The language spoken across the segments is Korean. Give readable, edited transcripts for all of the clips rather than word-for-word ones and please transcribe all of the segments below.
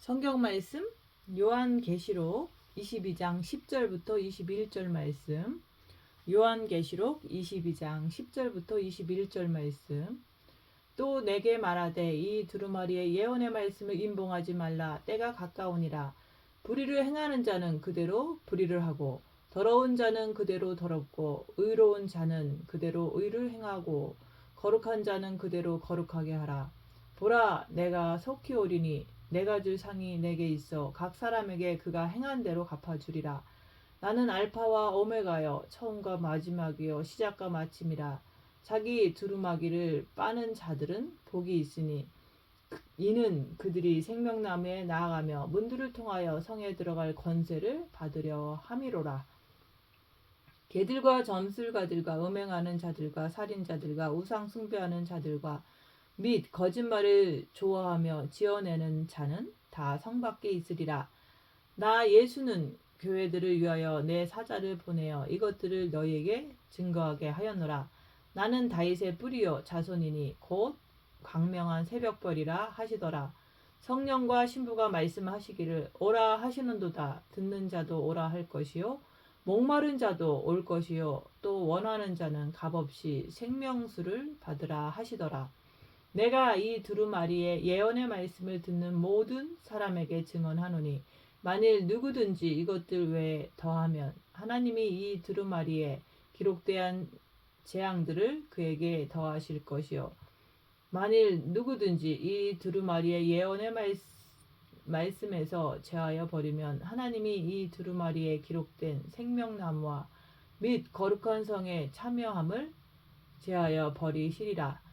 성경 말씀 요한계시록 22장 10절부터 21절 말씀. 요한계시록 22장 10절부터 21절 말씀. 또 내게 말하되 이 두루마리의 예언의 말씀을 임봉하지 말라. 때가 가까우니라. 불의를 행하는 자는 그대로 불의를 하고 더러운 자는 그대로 더럽고 의로운 자는 그대로 의를 행하고 거룩한 자는 그대로 거룩하게 하라. 보라, 내가 속히 오리니 내가 줄 상이 내게 있어 각 사람에게 그가 행한 대로 갚아주리라. 나는 알파와 오메가여 처음과 마지막이요 시작과 마침이라. 자기 두루마기를 빠는 자들은 복이 있으니 이는 그들이 생명나무에 나아가며 문들을 통하여 성에 들어갈 권세를 받으려 함이로라. 개들과 점술가들과 음행하는 자들과 살인자들과 우상 숭배하는 자들과 및 거짓말을 좋아하며 지어내는 자는 다 성 밖에 있으리라. 나 예수는 교회들을 위하여 내 사자를 보내어 이것들을 너희에게 증거하게 하였노라. 나는 다윗의 뿌리요 자손이니 곧 광명한 새벽벌이라 하시더라. 성령과 신부가 말씀하시기를 오라 하시는도다. 듣는 자도 오라 할 것이요 목마른 자도 올 것이요 또 원하는 자는 값없이 생명수를 받으라 하시더라. 내가 이 두루마리의 예언의 말씀을 듣는 모든 사람에게 증언하노니 만일 누구든지 이것들 외에 더하면 하나님이 이 두루마리에 기록된 재앙들을 그에게 더하실 것이요 만일 누구든지 이 두루마리의 예언의 말씀에서 제하여 버리면 하나님이 이 두루마리에 기록된 생명나무와 및 거룩한 성에 참여함을 제하여 버리시리라.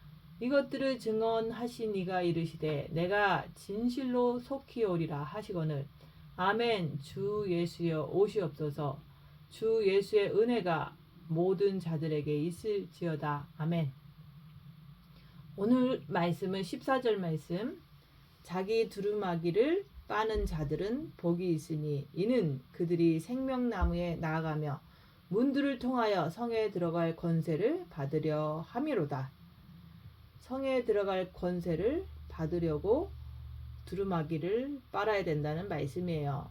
이것들을 증언하신 이가 이르시되 내가 진실로 속히 오리라 하시거늘 아멘. 주 예수여 오시옵소서. 주 예수의 은혜가 모든 자들에게 있을지어다. 아멘. 오늘 말씀은 14절 말씀. 자기 두루마기를 빠는 자들은 복이 있으니 이는 그들이 생명나무에 나아가며 문들을 통하여 성에 들어갈 권세를 받으려 함이로다. 성에 들어갈 권세를 받으려고 두루마기를 빨아야 된다는 말씀이에요.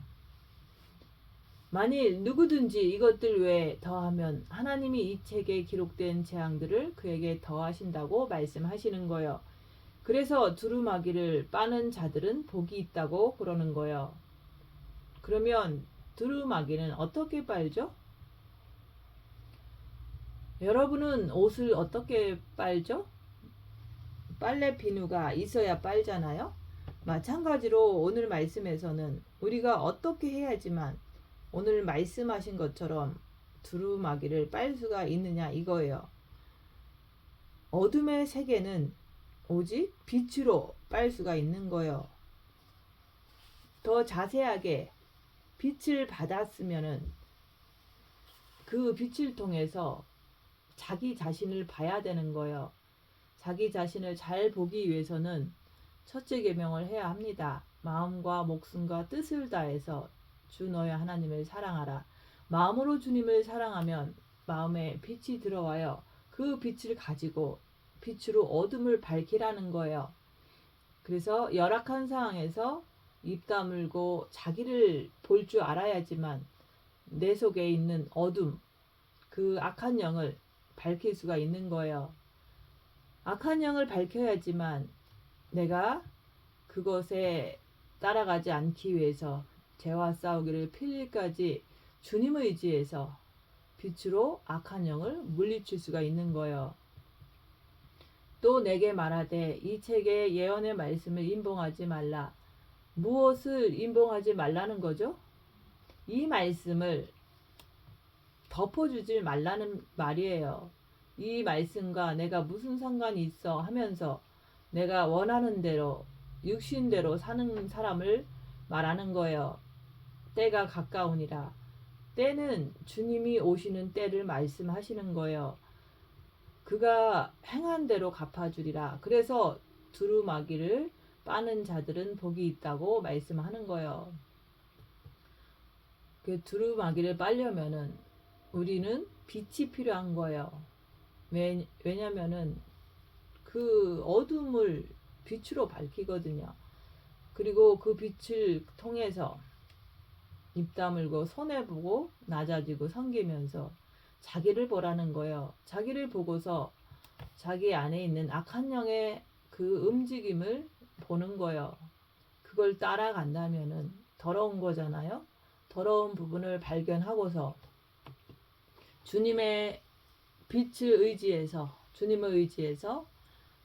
만일 누구든지 이것들 외에 더하면 하나님이 이 책에 기록된 재앙들을 그에게 더하신다고 말씀하시는 거예요. 그래서 두루마기를 빠는 자들은 복이 있다고 그러는 거예요. 그러면 두루마기는 어떻게 빨죠? 여러분은 옷을 어떻게 빨죠? 빨래 비누가 있어야 빨잖아요. 마찬가지로 오늘 말씀에서는 우리가 어떻게 해야지만 오늘 말씀하신 것처럼 두루마기를 빨 수가 있느냐 이거예요. 어둠의 세계는 오직 빛으로 빨 수가 있는 거예요. 더 자세하게 빛을 받았으면은 그 빛을 통해서 자기 자신을 봐야 되는 거예요. 자기 자신을 잘 보기 위해서는 첫째 계명을 해야 합니다. 마음과 목숨과 뜻을 다해서 주 너의 하나님을 사랑하라. 마음으로 주님을 사랑하면 마음에 빛이 들어와요. 그 빛을 가지고 빛으로 어둠을 밝히라는 거예요. 그래서 열악한 상황에서 입 다물고 자기를 볼 줄 알아야지만 내 속에 있는 어둠, 그 악한 영을 밝힐 수가 있는 거예요. 악한 영을 밝혀야지만 내가 그것에 따라가지 않기 위해서 죄와 싸우기를 필일까지 주님을 의지해서 빛으로 악한 영을 물리칠 수가 있는 거예요. 또 내게 말하되 이 책의 예언의 말씀을 임봉하지 말라. 무엇을 임봉하지 말라는 거죠? 이 말씀을 덮어주지 말라는 말이에요. 이 말씀과 내가 무슨 상관이 있어 하면서 내가 원하는 대로 육신대로 사는 사람을 말하는 거예요. 때가 가까우니라. 때는 주님이 오시는 때를 말씀하시는 거예요. 그가 행한 대로 갚아주리라. 그래서 두루마기를 빠는 자들은 복이 있다고 말씀하는 거예요. 그 두루마기를 빨려면은 우리는 빛이 필요한 거예요. 왜냐면은 그 어둠을 빛으로 밝히거든요. 그리고 그 빛을 통해서 입 다물고 손해보고 낮아지고 섬기면서 자기를 보라는 거예요. 자기를 보고서 자기 안에 있는 악한 영의 그 움직임을 보는 거예요. 그걸 따라간다면은 더러운 거잖아요. 더러운 부분을 발견하고서 주님의 빛을 의지해서, 주님을 의지해서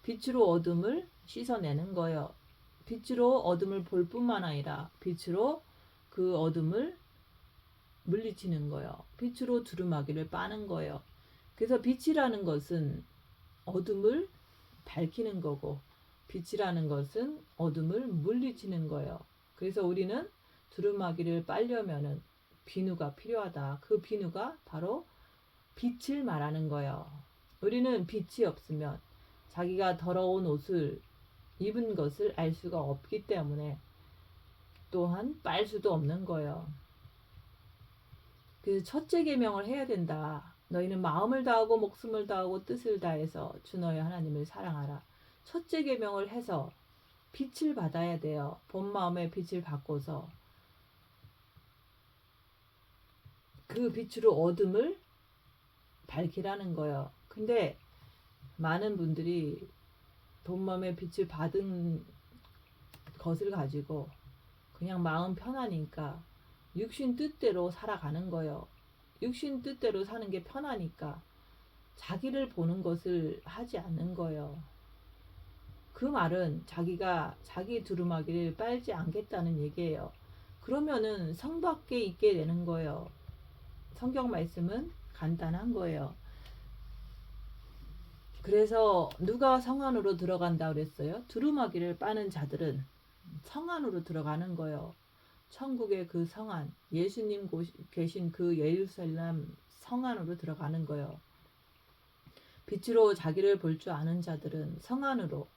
빛으로 어둠을 씻어내는 거예요. 빛으로 어둠을 볼 뿐만 아니라 빛으로 그 어둠을 물리치는 거예요. 빛으로 두루마기를 빠는 거예요. 그래서 빛이라는 것은 어둠을 밝히는 거고, 빛이라는 것은 어둠을 물리치는 거예요. 그래서 우리는 두루마기를 빨려면은 비누가 필요하다. 그 비누가 바로 빛을 말하는 거예요. 우리는 빛이 없으면 자기가 더러운 옷을 입은 것을 알 수가 없기 때문에 또한 빨 수도 없는 거예요. 그래서 첫째 계명을 해야 된다. 너희는 마음을 다하고 목숨을 다하고 뜻을 다해서 주 너희 하나님을 사랑하라. 첫째 계명을 해서 빛을 받아야 돼요. 본 마음의 빛을 받고서 그 빛으로 어둠을 밝히라는 거예요. 근데 많은 분들이 본 마음의 빛을 받은 것을 가지고 그냥 마음 편하니까 육신 뜻대로 살아가는 거예요. 육신 뜻대로 사는 게 편하니까 자기를 보는 것을 하지 않는 거예요. 그 말은 자기가 자기 두루마기를 빨지 않겠다는 얘기예요. 그러면은 성 밖에 있게 되는 거예요. 성경 말씀은 간단한 거예요. 그래서 누가 성 안으로 들어간다 그랬어요? 두루마기를 빠는 자들은 성 안으로 들어가는 거예요. 천국의 그 성안, 예수님 계신 그 예루살렘 성 안으로 들어가는 거예요. 빛으로 자기를 볼 줄 아는 자들은 성 안으로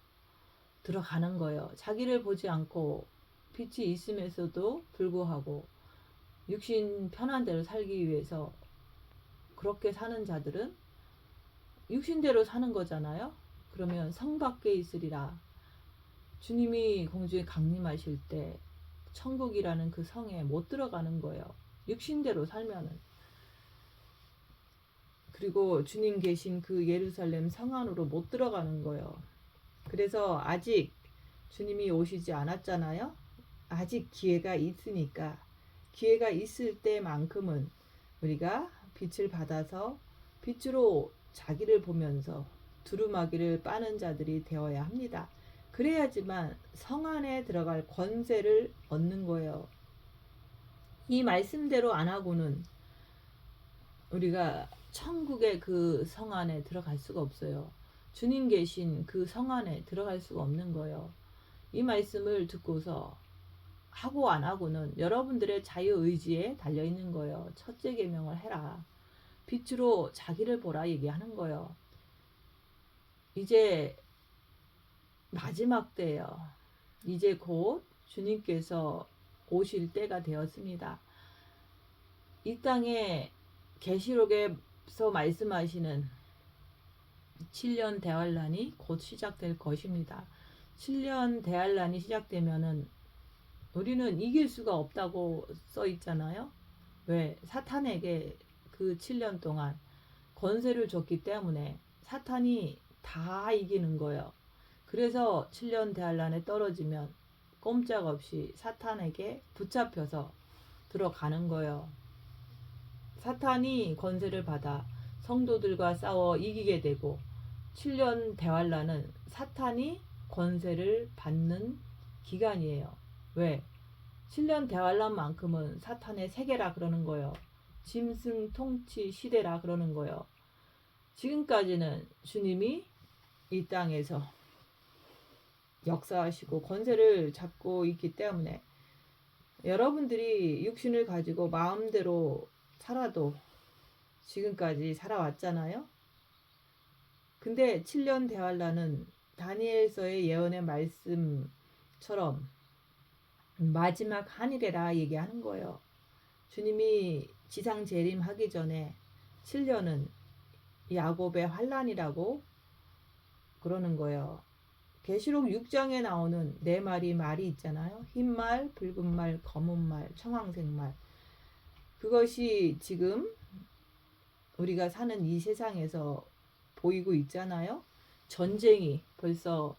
들어가는 거예요. 자기를 보지 않고 빛이 있음에서도 불구하고 육신 편한 대로 살기 위해서 그렇게 사는 자들은 육신대로 사는 거잖아요. 그러면 성 밖에 있으리라. 주님이 공중에 강림하실 때 천국이라는 그 성에 못 들어가는 거예요. 육신대로 살면은. 그리고 주님 계신 그 예루살렘 성 안으로 못 들어가는 거예요. 그래서 아직 주님이 오시지 않았잖아요. 아직 기회가 있으니까 기회가 있을 때만큼은 우리가 빛을 받아서 빛으로 자기를 보면서 두루마기를 빠는 자들이 되어야 합니다. 그래야지만 성 안에 들어갈 권세를 얻는 거예요. 이 말씀대로 안 하고는 우리가 천국의 그 성 안에 들어갈 수가 없어요. 주님 계신 그 성 안에 들어갈 수가 없는 거예요. 이 말씀을 듣고서 하고 안 하고는 여러분들의 자유의지에 달려있는 거예요. 첫째 계명을 해라. 빛으로 자기를 보라 얘기하는 거예요. 이제 마지막 때예요. 이제 곧 주님께서 오실 때가 되었습니다. 이 땅에 계시록에서 말씀하시는 7년 대환란이 곧 시작될 것입니다. 7년 대환란이 시작되면은 우리는 이길 수가 없다고 써 있잖아요. 왜? 사탄에게 그 7년 동안 권세를 줬기 때문에 사탄이 다 이기는 거예요. 그래서 7년 대환란에 떨어지면 꼼짝없이 사탄에게 붙잡혀서 들어가는 거예요. 사탄이 권세를 받아 성도들과 싸워 이기게 되고 7년 대환란은 사탄이 권세를 받는 기간이에요. 왜? 7년 대환란만큼은 사탄의 세계라 그러는 거예요. 짐승 통치 시대라 그러는 거예요. 지금까지는 주님이 이 땅에서 역사하시고 권세를 잡고 있기 때문에 여러분들이 육신을 가지고 마음대로 살아도 지금까지 살아왔잖아요. 근데 7년 대환란은 다니엘서의 예언의 말씀처럼 마지막 한일에라 얘기하는 거예요. 주님이 지상 재림하기 전에 7년은 야곱의 환란이라고 그러는 거예요. 계시록 6장에 나오는 네 마리 말이 있잖아요. 흰 말, 붉은 말, 검은 말, 청황색 말. 그것이 지금 우리가 사는 이 세상에서 보이고 있잖아요. 전쟁이 벌써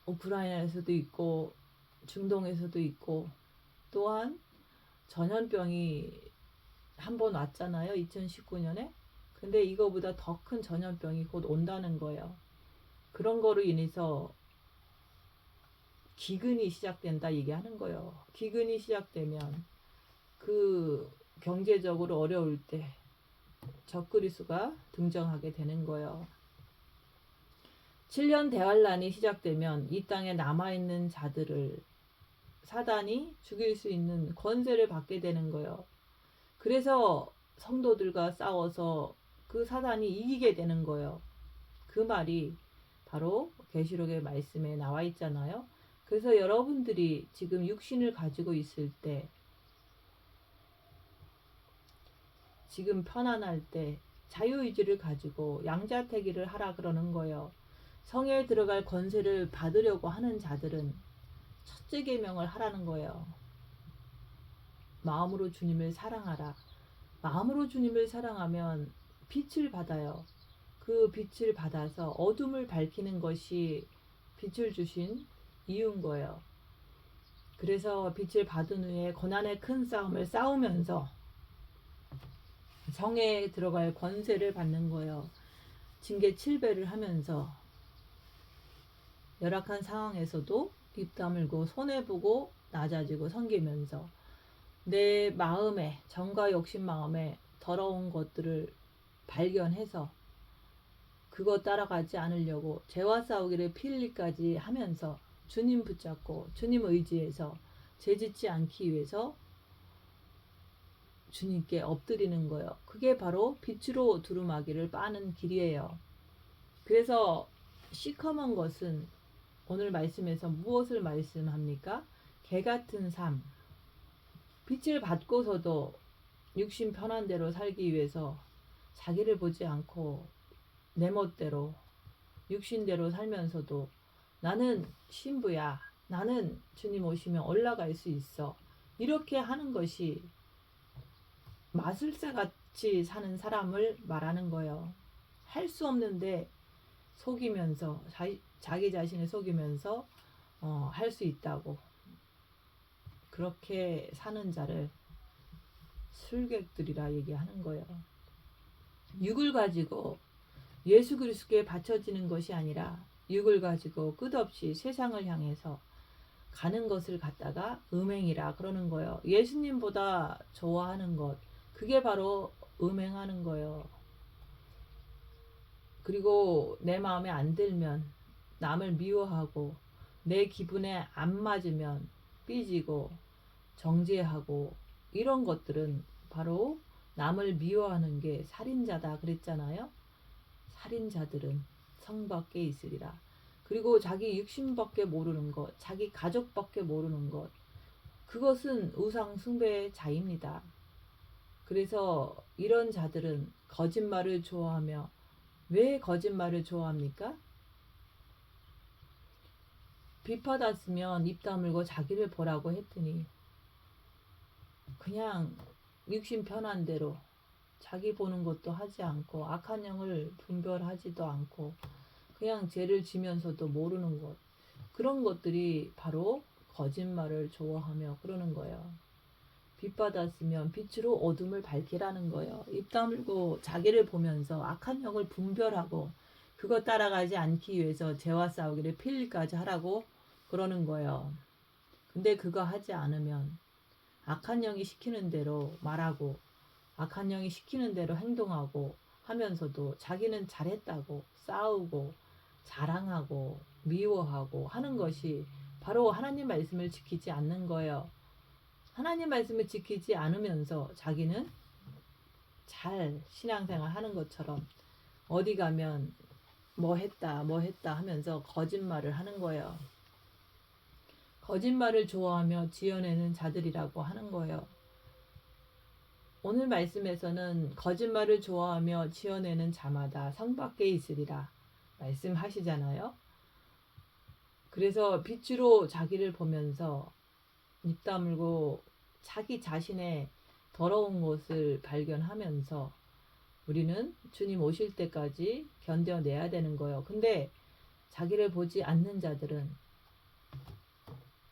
우크라이나에서도 있고 중동에서도 있고, 또한 전염병이 한 번 왔잖아요. 2019년에. 근데 이거보다 더 큰 전염병이 곧 온다는 거예요. 그런 거로 인해서 기근이 시작된다 얘기하는 거예요. 기근이 시작되면 그 경제적으로 어려울 때 적그리스가 등장하게 되는 거예요. 7년 대환란이 시작되면 이 땅에 남아있는 자들을 사단이 죽일 수 있는 권세를 받게 되는 거예요. 그래서 성도들과 싸워서 그 사단이 이기게 되는 거예요. 그 말이 바로 계시록의 말씀에 나와 있잖아요. 그래서 여러분들이 지금 육신을 가지고 있을 때, 지금 편안할 때 자유의지를 가지고 양자택일을 하라 그러는 거예요. 성에 들어갈 권세를 받으려고 하는 자들은 첫째 계명을 하라는 거예요. 마음으로 주님을 사랑하라. 마음으로 주님을 사랑하면 빛을 받아요. 그 빛을 받아서 어둠을 밝히는 것이 빛을 주신 이유인 거예요. 그래서 빛을 받은 후에 고난의 큰 싸움을 싸우면서 성에 들어갈 권세를 받는 거예요. 징계 7배를 하면서 열악한 상황에서도 입 다물고 손해보고 낮아지고 섬기면서 내 마음에, 정과 욕심 마음에 더러운 것들을 발견해서 그거 따라가지 않으려고 죄와 싸우기를 필리까지 하면서 주님 붙잡고 주님 의지해서 죄짓지 않기 위해서 주님께 엎드리는 거예요. 그게 바로 빛으로 두루마기를 빠는 길이에요. 그래서 시커먼 것은 오늘 말씀에서 무엇을 말씀합니까? 개 같은 삶. 빛을 받고서도 육신 편한 대로 살기 위해서 자기를 보지 않고 내 멋대로 육신대로 살면서도 나는 신부야, 나는 주님 오시면 올라갈 수 있어, 이렇게 하는 것이 마술사같이 사는 사람을 말하는 거예요. 할 수 없는데 속이면서 자기 자신을 속이면서 할 수 있다고 그렇게 사는 자를 술객들이라 얘기하는 거예요. 육을 가지고 예수 그리스도께 바쳐지는 것이 아니라 육을 가지고 끝없이 세상을 향해서 가는 것을 갖다가 음행이라 그러는 거예요. 예수님보다 좋아하는 것, 그게 바로 음행하는 거예요. 그리고 내 마음에 안 들면 남을 미워하고 내 기분에 안 맞으면 삐지고 정죄하고, 이런 것들은 바로 남을 미워하는 게 살인자다 그랬잖아요. 살인자들은 성 밖에 있으리라. 그리고 자기 육신밖에 모르는 것, 자기 가족밖에 모르는 것, 그것은 우상 숭배의 자입니다. 그래서 이런 자들은 거짓말을 좋아하며, 왜 거짓말을 좋아합니까? 빚받았으면 입 다물고 자기를 보라고 했더니 그냥 육신 편한 대로 자기 보는 것도 하지 않고 악한 영을 분별하지도 않고 그냥 죄를 지면서도 모르는 것, 그런 것들이 바로 거짓말을 좋아하며 그러는 거예요. 빚받았으면 빛으로 어둠을 밝히라는 거예요. 입 다물고 자기를 보면서 악한 영을 분별하고 그거 따라가지 않기 위해서 죄와 싸우기를 필리까지 하라고 그러는 거예요. 근데 그거 하지 않으면 악한 영이 시키는 대로 말하고 악한 영이 시키는 대로 행동하고 하면서도 자기는 잘했다고 싸우고 자랑하고 미워하고 하는 것이 바로 하나님 말씀을 지키지 않는 거예요. 하나님 말씀을 지키지 않으면서 자기는 잘 신앙생활 하는 것처럼 어디 가면 뭐 했다 하면서 거짓말을 하는 거예요. 거짓말을 좋아하며 지어내는 자들이라고 하는 거예요. 오늘 말씀에서는 거짓말을 좋아하며 지어내는 자마다 성 밖에 있으리라 말씀하시잖아요. 그래서 빛으로 자기를 보면서 입 다물고 자기 자신의 더러운 것을 발견하면서 우리는 주님 오실 때까지 견뎌내야 되는 거예요. 근데 자기를 보지 않는 자들은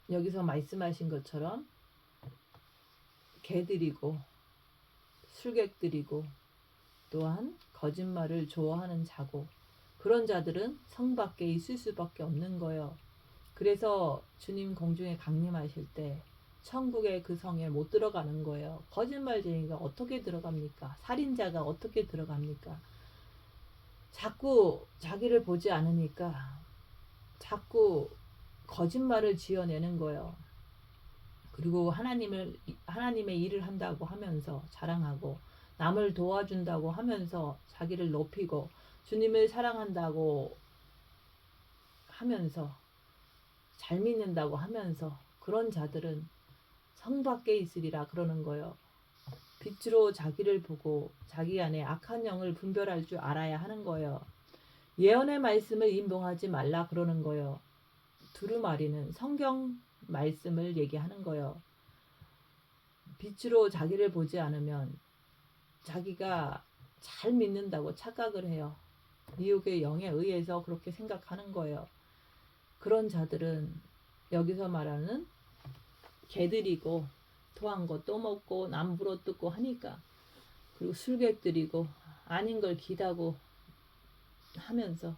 여기서 말씀하신 것처럼 개들이고 술객들이고 또한 거짓말을 좋아하는 자고, 그런 자들은 성 밖에 있을 수밖에 없는 거예요. 그래서 주님 공중에 강림하실 때 천국의 그 성에 못 들어가는 거예요. 거짓말쟁이가 어떻게 들어갑니까? 살인자가 어떻게 들어갑니까? 자꾸 자기를 보지 않으니까 자꾸 거짓말을 지어내는 거예요. 그리고 하나님의 일을 한다고 하면서 자랑하고, 남을 도와준다고 하면서 자기를 높이고, 주님을 사랑한다고 하면서, 잘 믿는다고 하면서, 그런 자들은 성 밖에 있으리라 그러는 거예요. 빛으로 자기를 보고 자기 안에 악한 영을 분별할 줄 알아야 하는 거예요. 예언의 말씀을 임봉하지 말라 그러는 거예요. 두루마리는 성경 말씀을 얘기하는 거예요. 빛으로 자기를 보지 않으면 자기가 잘 믿는다고 착각을 해요. 미혹의 영에 의해서 그렇게 생각하는 거예요. 그런 자들은 여기서 말하는 개들이고, 토한 거 또 먹고 남부로 뜯고 하니까, 그리고 술객들이고 아닌 걸 기다고 하면서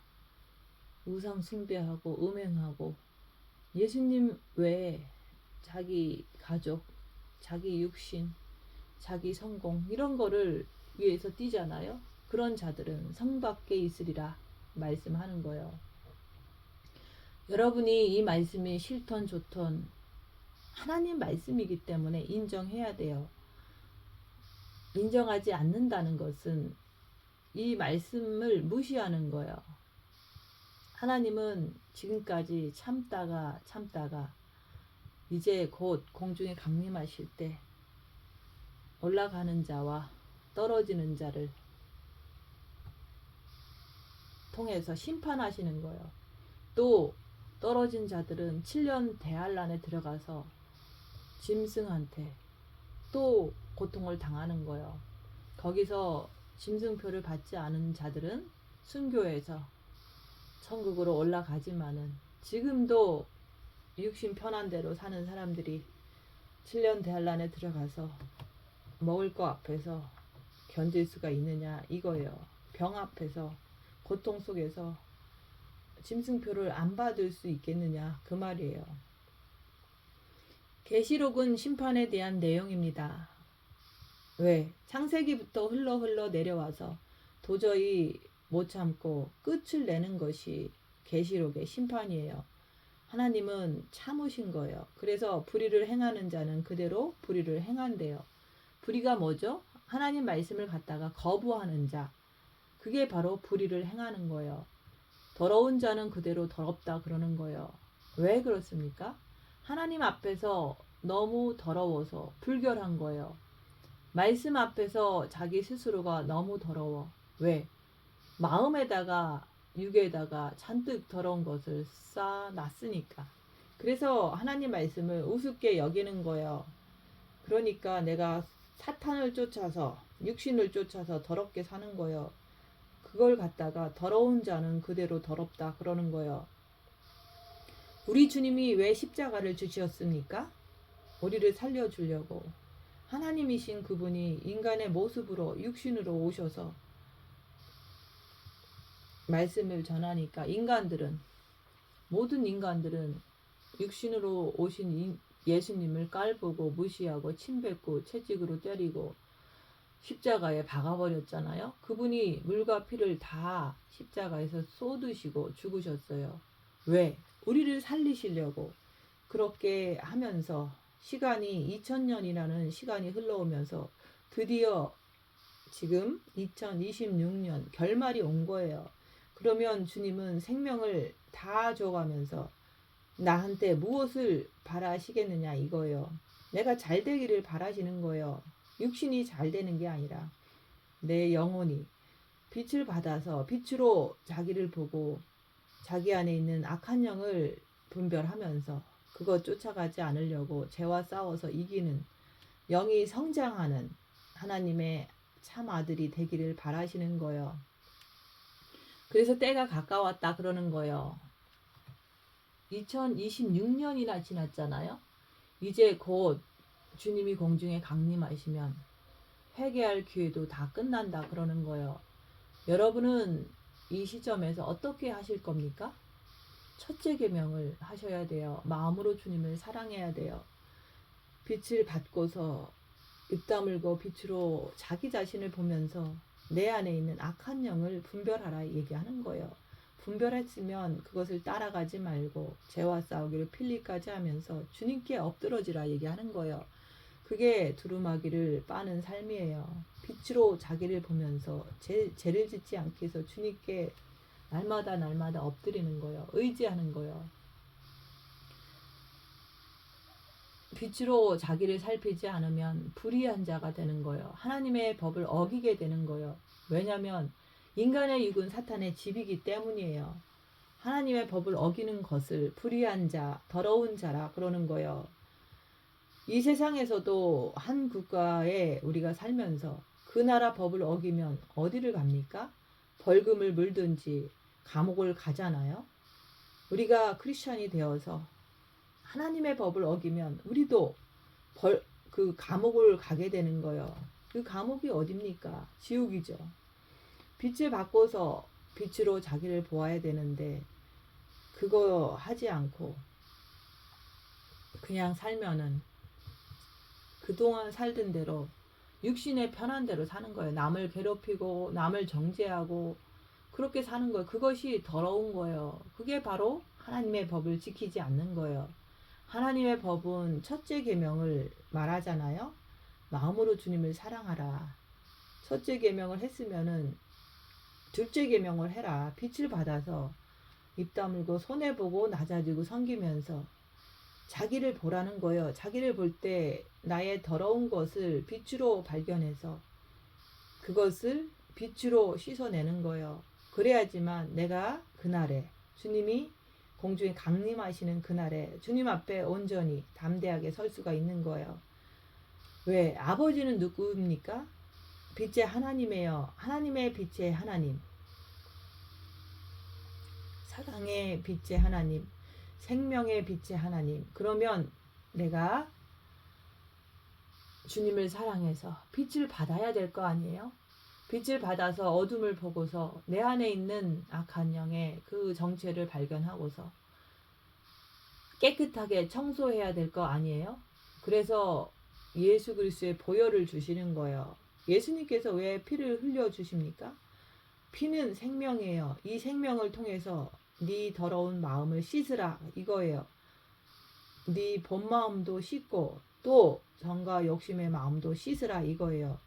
우상 숭배하고 음행하고, 예수님 외에 자기 가족, 자기 육신, 자기 성공 이런 거를 위해서 뛰잖아요. 그런 자들은 성 밖에 있으리라 말씀하는 거예요. 여러분이 이 말씀이 싫던 좋던 하나님 말씀이기 때문에 인정해야 돼요. 인정하지 않는다는 것은 이 말씀을 무시하는 거예요. 하나님은 지금까지 참다가 이제 곧 공중에 강림하실 때 올라가는 자와 떨어지는 자를 통해서 심판하시는 거예요. 또 떨어진 자들은 7년 대환란에 들어가서 짐승한테 또 고통을 당하는 거예요. 거기서 짐승표를 받지 않은 자들은 순교해서 천국으로 올라가지만은, 지금도 육신 편한 대로 사는 사람들이 7년 대환란에 들어가서 먹을 거 앞에서 견딜 수가 있느냐 이거예요. 병 앞에서 고통 속에서 짐승표를 안 받을 수 있겠느냐 그 말이에요. 계시록은 심판에 대한 내용입니다. 왜? 창세기부터 흘러 내려와서 도저히 못 참고 끝을 내는 것이 계시록의 심판이에요. 하나님은 참으신 거예요. 그래서 불의를 행하는 자는 그대로 불의를 행한대요. 불의가 뭐죠? 하나님 말씀을 갖다가 거부하는 자, 그게 바로 불의를 행하는 거예요. 더러운 자는 그대로 더럽다 그러는 거예요. 왜 그렇습니까? 하나님 앞에서 너무 더러워서 불결한 거예요. 말씀 앞에서 자기 스스로가 너무 더러워. 왜? 마음에다가 육에다가 잔뜩 더러운 것을 쌓아놨으니까. 그래서 하나님 말씀을 우습게 여기는 거예요. 그러니까 내가 사탄을 쫓아서, 육신을 쫓아서 더럽게 사는 거예요. 그걸 갖다가 더러운 자는 그대로 더럽다 그러는 거예요. 우리 주님이 왜 십자가를 주셨습니까? 우리를 살려주려고. 하나님이신 그분이 인간의 모습으로 육신으로 오셔서 말씀을 전하니까 모든 인간들은 육신으로 오신 예수님을 깔보고 무시하고 침뱉고 채찍으로 때리고 십자가에 박아버렸잖아요. 그분이 물과 피를 다 십자가에서 쏟으시고 죽으셨어요. 왜? 우리를 살리시려고. 그렇게 하면서 시간이 2000년이라는 시간이 흘러오면서 드디어 지금 2026년 결말이 온 거예요. 그러면 주님은 생명을 다 줘가면서 나한테 무엇을 바라시겠느냐 이거예요. 내가 잘 되기를 바라시는 거예요. 육신이 잘 되는 게 아니라 내 영혼이 빛을 받아서 빛으로 자기를 보고 자기 안에 있는 악한 영을 분별하면서 그거 쫓아가지 않으려고 죄와 싸워서 이기는 영이 성장하는 하나님의 참 아들이 되기를 바라시는 거예요. 그래서 때가 가까웠다 그러는 거예요. 2026년이나 지났잖아요. 이제 곧 주님이 공중에 강림하시면 회개할 기회도 다 끝난다 그러는 거예요. 여러분은 이 시점에서 어떻게 하실 겁니까? 첫째 계명을 하셔야 돼요. 마음으로 주님을 사랑해야 돼요. 빛을 받고서 입 다물고 빛으로 자기 자신을 보면서 내 안에 있는 악한 영을 분별하라 얘기하는 거예요. 분별했으면 그것을 따라가지 말고 죄와 싸우기를 필리까지 하면서 주님께 엎드러지라 얘기하는 거예요. 그게 두루마기를 빠는 삶이에요. 빛으로 자기를 보면서 죄를 짓지 않게 해서 주님께 날마다 엎드리는 거예요. 의지하는 거예요. 빛으로 자기를 살피지 않으면 불의한 자가 되는 거예요. 하나님의 법을 어기게 되는 거예요. 왜냐하면 인간의 육은 사탄의 집이기 때문이에요. 하나님의 법을 어기는 것을 불의한 자, 더러운 자라 그러는 거예요. 이 세상에서도 한 국가에 우리가 살면서 그 나라 법을 어기면 어디를 갑니까? 벌금을 물든지 감옥을 가잖아요. 우리가 크리스천이 되어서 하나님의 법을 어기면 우리도 그 감옥을 가게 되는 거예요. 그 감옥이 어딥니까? 지옥이죠. 빛을 받고서 빛으로 자기를 보아야 되는데 그거 하지 않고 그냥 살면은 그동안 살던 대로 육신의 편한 대로 사는 거예요. 남을 괴롭히고 남을 정죄하고 그렇게 사는 거예요. 그것이 더러운 거예요. 그게 바로 하나님의 법을 지키지 않는 거예요. 하나님의 법은 첫째 계명을 말하잖아요. 마음으로 주님을 사랑하라. 첫째 계명을 했으면은 둘째 계명을 해라. 빛을 받아서 입 다물고 손해보고 낮아지고 섬기면서 자기를 보라는 거예요. 자기를 볼 때 나의 더러운 것을 빛으로 발견해서 그것을 빛으로 씻어내는 거예요. 그래야지만 내가 그날에 주님이 공중에 강림하시는 그날에 주님 앞에 온전히 담대하게 설 수가 있는 거예요. 왜? 아버지는 누구입니까? 빛의 하나님이에요. 하나님의 빛의 하나님. 사랑의 빛의 하나님. 생명의 빛의 하나님. 그러면 내가 주님을 사랑해서 빛을 받아야 될 거 아니에요? 빛을 받아서 어둠을 보고서 내 안에 있는 악한 영의 그 정체를 발견하고서 깨끗하게 청소해야 될 거 아니에요? 그래서 예수 그리스도의 보혈을 주시는 거예요. 예수님께서 왜 피를 흘려 주십니까? 피는 생명이에요. 이 생명을 통해서 네 더러운 마음을 씻으라 이거예요. 네 본마음도 씻고 또 정과 욕심의 마음도 씻으라 이거예요.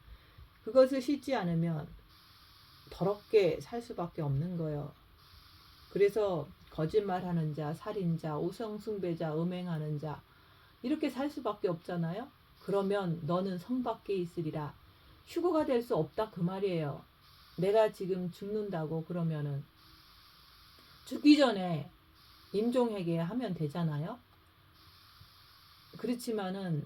그것을 씻지 않으면 더럽게 살 수밖에 없는 거예요. 그래서 거짓말하는 자, 살인자, 우상숭배자, 음행하는 자 이렇게 살 수밖에 없잖아요. 그러면 너는 성 밖에 있으리라. 휴거가 될 수 없다 그 말이에요. 내가 지금 죽는다고 그러면은 죽기 전에 임종회개 하면 되잖아요. 그렇지만은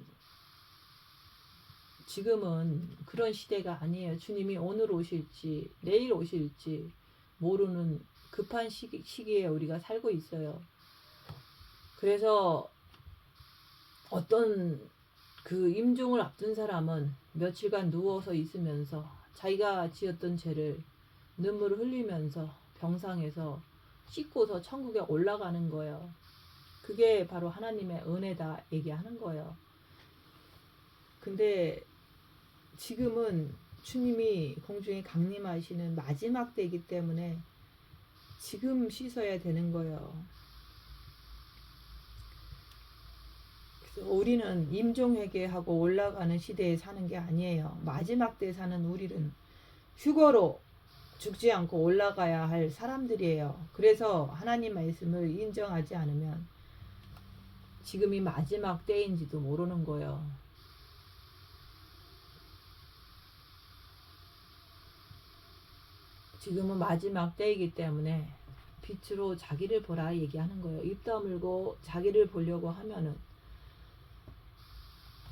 지금은 그런 시대가 아니에요. 주님이 오늘 오실지 내일 오실지 모르는 급한 시기에 우리가 살고 있어요. 그래서 어떤 그 임종을 앞둔 사람은 며칠간 누워서 있으면서 자기가 지었던 죄를 눈물을 흘리면서 병상에서 씻고서 천국에 올라가는 거예요. 그게 바로 하나님의 은혜다 얘기하는 거예요. 근데 지금은 주님이 공중에 강림하시는 마지막 때이기 때문에 지금 씻어야 되는 거예요. 그래서 우리는 임종회개하고 올라가는 시대에 사는 게 아니에요. 마지막 때 사는 우리는 휴거로 죽지 않고 올라가야 할 사람들이에요. 그래서 하나님 말씀을 인정하지 않으면 지금이 마지막 때인지도 모르는 거예요. 지금은 마지막 때이기 때문에 빛으로 자기를 보라 얘기하는 거예요. 입 다물고 자기를 보려고 하면은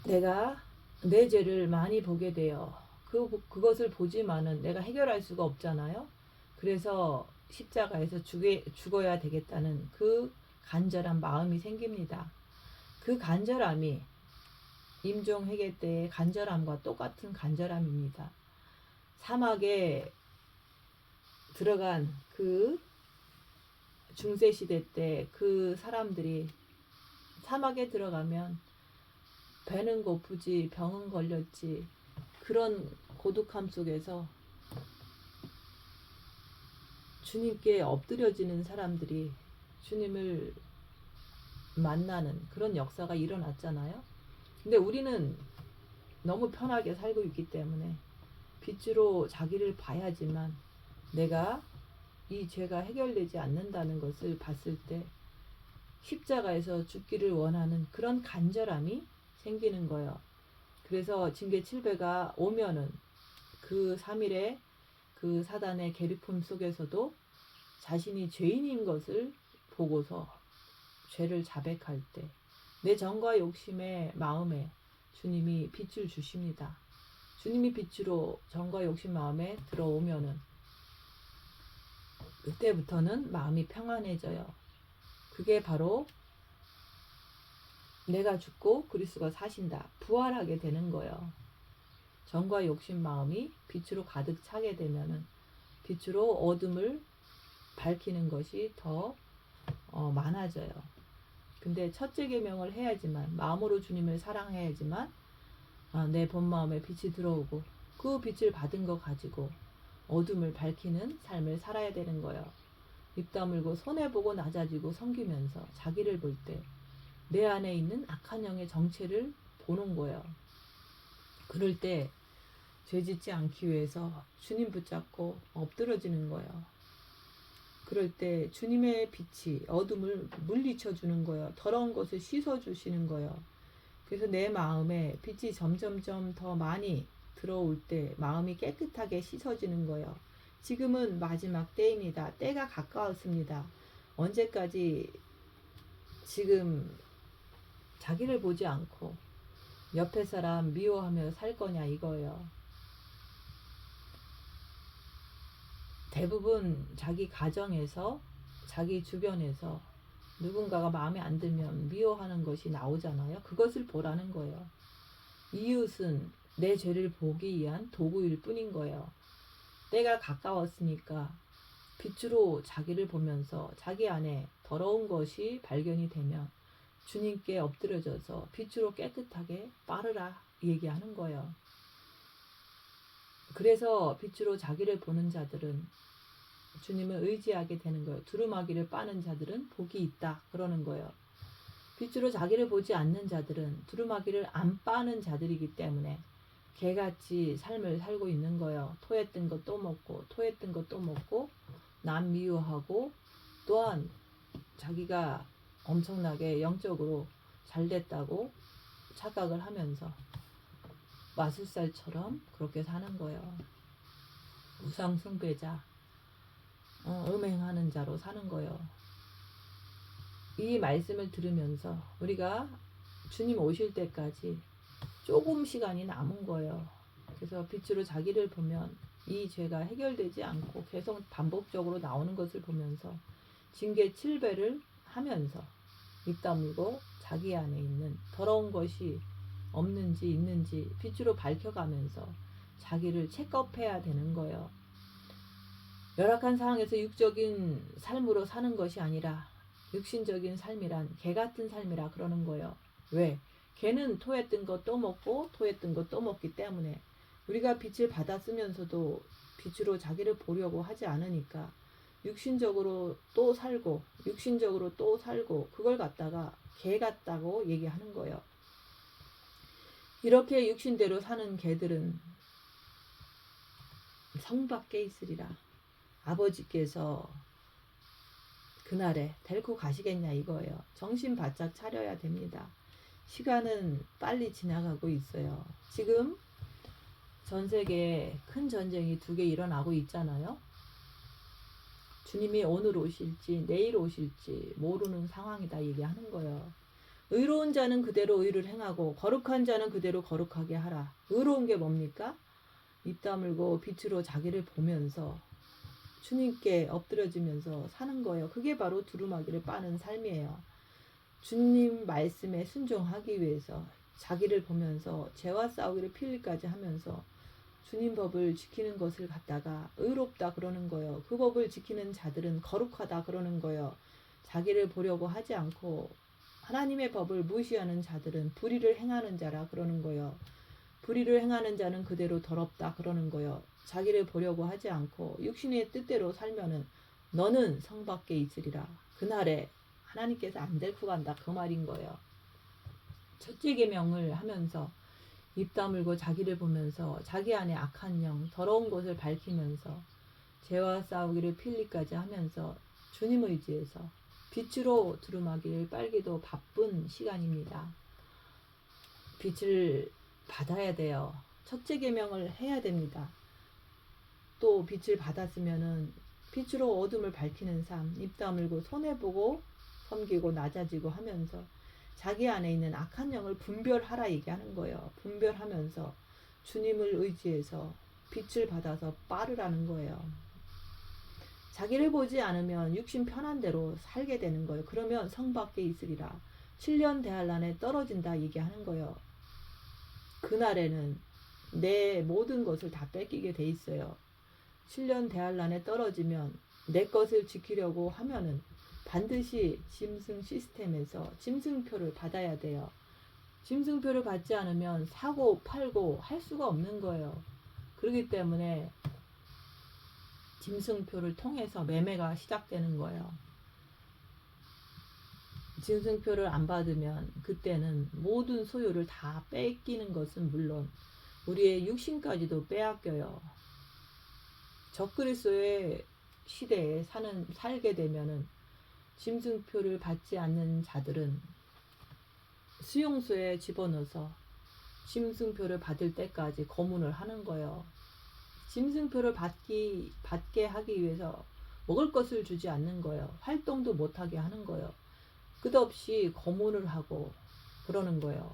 내가 내 죄를 많이 보게 돼요. 그것을 보지만은 내가 해결할 수가 없잖아요. 그래서 십자가에서 죽어야 되겠다는 그 간절한 마음이 생깁니다. 그 간절함이 임종회개 때의 간절함과 똑같은 간절함입니다. 사막에 들어간 그 중세시대 때 그 사람들이 사막에 들어가면 배는 고프지 병은 걸렸지 그런 고독함 속에서 주님께 엎드려지는 사람들이 주님을 만나는 그런 역사가 일어났잖아요. 근데 우리는 너무 편하게 살고 있기 때문에 빛으로 자기를 봐야지만 내가 이 죄가 해결되지 않는다는 것을 봤을 때 십자가에서 죽기를 원하는 그런 간절함이 생기는 거예요. 그래서 징계 7배가 오면은 그 3일의 그 사단의 괴롭힘 속에서도 자신이 죄인인 것을 보고서 죄를 자백할 때 내 정과 욕심의 마음에 주님이 빛을 주십니다. 주님이 빛으로 정과 욕심 마음에 들어오면은 그때부터는 마음이 평안해져요. 그게 바로 내가 죽고 그리스도가 사신다. 부활하게 되는 거예요. 정과 욕심 마음이 빛으로 가득 차게 되면은 빛으로 어둠을 밝히는 것이 더 많아져요. 근데 첫째 계명을 해야지만 마음으로 주님을 사랑해야지만 내 본 마음에 빛이 들어오고 그 빛을 받은 거 가지고 어둠을 밝히는 삶을 살아야 되는 거예요. 입 다물고 손해보고 낮아지고 섬기면서 자기를 볼 때 내 안에 있는 악한 영의 정체를 보는 거예요. 그럴 때 죄짓지 않기 위해서 주님 붙잡고 엎드러지는 거예요. 그럴 때 주님의 빛이 어둠을 물리쳐 주는 거예요. 더러운 것을 씻어 주시는 거예요. 그래서 내 마음에 빛이 점점점 더 많이 들어올 때 마음이 깨끗하게 씻어지는 거예요. 지금은 마지막 때입니다. 때가 가까웠습니다. 언제까지 지금 자기를 보지 않고 옆에 사람 미워하며 살 거냐 이거예요. 대부분 자기 가정에서 자기 주변에서 누군가가 마음에 안 들면 미워하는 것이 나오잖아요. 그것을 보라는 거예요. 이웃은 내 죄를 보기 위한 도구일 뿐인 거예요. 때가 가까웠으니까 빛으로 자기를 보면서 자기 안에 더러운 것이 발견이 되면 주님께 엎드려져서 빛으로 깨끗하게 빠르라 얘기하는 거예요. 그래서 빛으로 자기를 보는 자들은 주님을 의지하게 되는 거예요. 두루마기를 빠는 자들은 복이 있다 그러는 거예요. 빛으로 자기를 보지 않는 자들은 두루마기를 안 빠는 자들이기 때문에 개같이 삶을 살고 있는 거예요. 토했던 것 또 먹고 토했던 것 또 먹고 남 미워하고 또한 자기가 엄청나게 영적으로 잘됐다고 착각을 하면서 마술살처럼 그렇게 사는 거예요. 우상 숭배자, 음행하는 자로 사는 거예요. 이 말씀을 들으면서 우리가 주님 오실 때까지 조금 시간이 남은 거예요. 그래서 빛으로 자기를 보면 이 죄가 해결되지 않고 계속 반복적으로 나오는 것을 보면서 징계 7배를 하면서 입 다물고 자기 안에 있는 더러운 것이 없는지 있는지 빛으로 밝혀가면서 자기를 체크업해야 되는 거예요. 열악한 상황에서 육적인 삶으로 사는 것이 아니라 육신적인 삶이란 개 같은 삶이라 그러는 거예요. 왜? 개는 토했던 거 또 먹고 토했던 거 또 먹기 때문에 우리가 빛을 받았으면서도 빛으로 자기를 보려고 하지 않으니까 육신적으로 또 살고 육신적으로 또 살고 그걸 갖다가 개 같다고 얘기하는 거예요. 이렇게 육신대로 사는 개들은 성 밖에 있으리라. 아버지께서 그날에 데리고 가시겠냐 이거예요. 정신 바짝 차려야 됩니다. 시간은 빨리 지나가고 있어요. 지금 전 세계에 큰 전쟁이 2개 일어나고 있잖아요. 주님이 오늘 오실지 내일 오실지 모르는 상황이다 얘기하는 거예요. 의로운 자는 그대로 의를 행하고 거룩한 자는 그대로 거룩하게 하라. 의로운 게 뭡니까? 입 다물고 빛으로 자기를 보면서 주님께 엎드려지면서 사는 거예요. 그게 바로 두루마기를 빠는 삶이에요. 주님 말씀에 순종하기 위해서 자기를 보면서 죄와 싸우기를 필리까지 하면서 주님 법을 지키는 것을 갖다가 의롭다 그러는 거예요. 그 법을 지키는 자들은 거룩하다 그러는 거예요. 자기를 보려고 하지 않고 하나님의 법을 무시하는 자들은 불의를 행하는 자라 그러는 거예요. 불의를 행하는 자는 그대로 더럽다 그러는 거예요. 자기를 보려고 하지 않고 육신의 뜻대로 살면은 너는 성 밖에 있으리라. 그날에 하나님께서 안 데리고 간다 그 말인 거예요. 첫째 계명을 하면서 입 다물고 자기를 보면서 자기 안에 악한 영, 더러운 것을 밝히면서 죄와 싸우기를 필리까지 하면서 주님 의지해서 빛으로 두루마기를 빨기도 바쁜 시간입니다. 빛을 받아야 돼요. 첫째 계명을 해야 됩니다. 또 빛을 받았으면은 빛으로 어둠을 밝히는 삶, 입 다물고 손해보고 섬기고 낮아지고 하면서 자기 안에 있는 악한 영을 분별하라 얘기하는 거예요. 분별하면서 주님을 의지해서 빛을 받아서 빠르라는 거예요. 자기를 보지 않으면 육신 편한 대로 살게 되는 거예요. 그러면 성 밖에 있으리라. 7년 대환란에 떨어진다 얘기하는 거예요. 그날에는 내 모든 것을 다 뺏기게 돼 있어요. 7년 대환란에 떨어지면 내 것을 지키려고 하면은 반드시 짐승 시스템에서 짐승표를 받아야 돼요. 짐승표를 받지 않으면 사고 팔고 할 수가 없는 거예요. 그렇기 때문에 짐승표를 통해서 매매가 시작되는 거예요. 짐승표를 안 받으면 그때는 모든 소유를 다 뺏기는 것은 물론 우리의 육신까지도 빼앗겨요. 적그리스도의 시대에 살게 되면은 짐승표를 받지 않는 자들은 수용소에 집어넣어서 짐승표를 받을 때까지 고문을 하는 거예요. 짐승표를 받게 하기 위해서 먹을 것을 주지 않는 거예요. 활동도 못하게 하는 거예요. 끝없이 고문을 하고 그러는 거예요.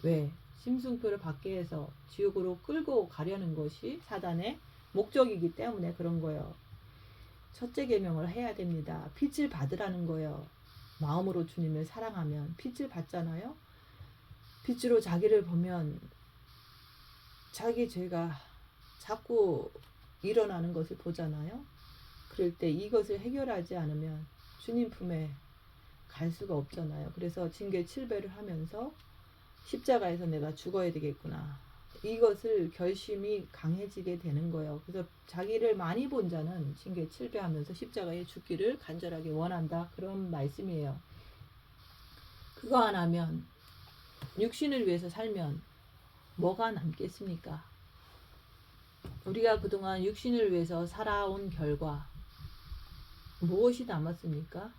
왜? 짐승표를 받게 해서 지옥으로 끌고 가려는 것이 사단의 목적이기 때문에 그런 거예요. 첫째 계명을 해야 됩니다. 빛을 받으라는 거예요. 마음으로 주님을 사랑하면 빛을 받잖아요. 빛으로 자기를 보면 자기 죄가 자꾸 일어나는 것을 보잖아요. 그럴 때 이것을 해결하지 않으면 주님 품에 갈 수가 없잖아요. 그래서 징계 7배를 하면서 십자가에서 내가 죽어야 되겠구나. 이것을 결심이 강해지게 되는 거예요. 그래서 자기를 많이 본 자는 징계 7배 하면서 십자가에 죽기를 간절하게 원한다. 그런 말씀이에요. 그거 안 하면 육신을 위해서 살면 뭐가 남겠습니까? 우리가 그동안 육신을 위해서 살아온 결과 무엇이 남았습니까?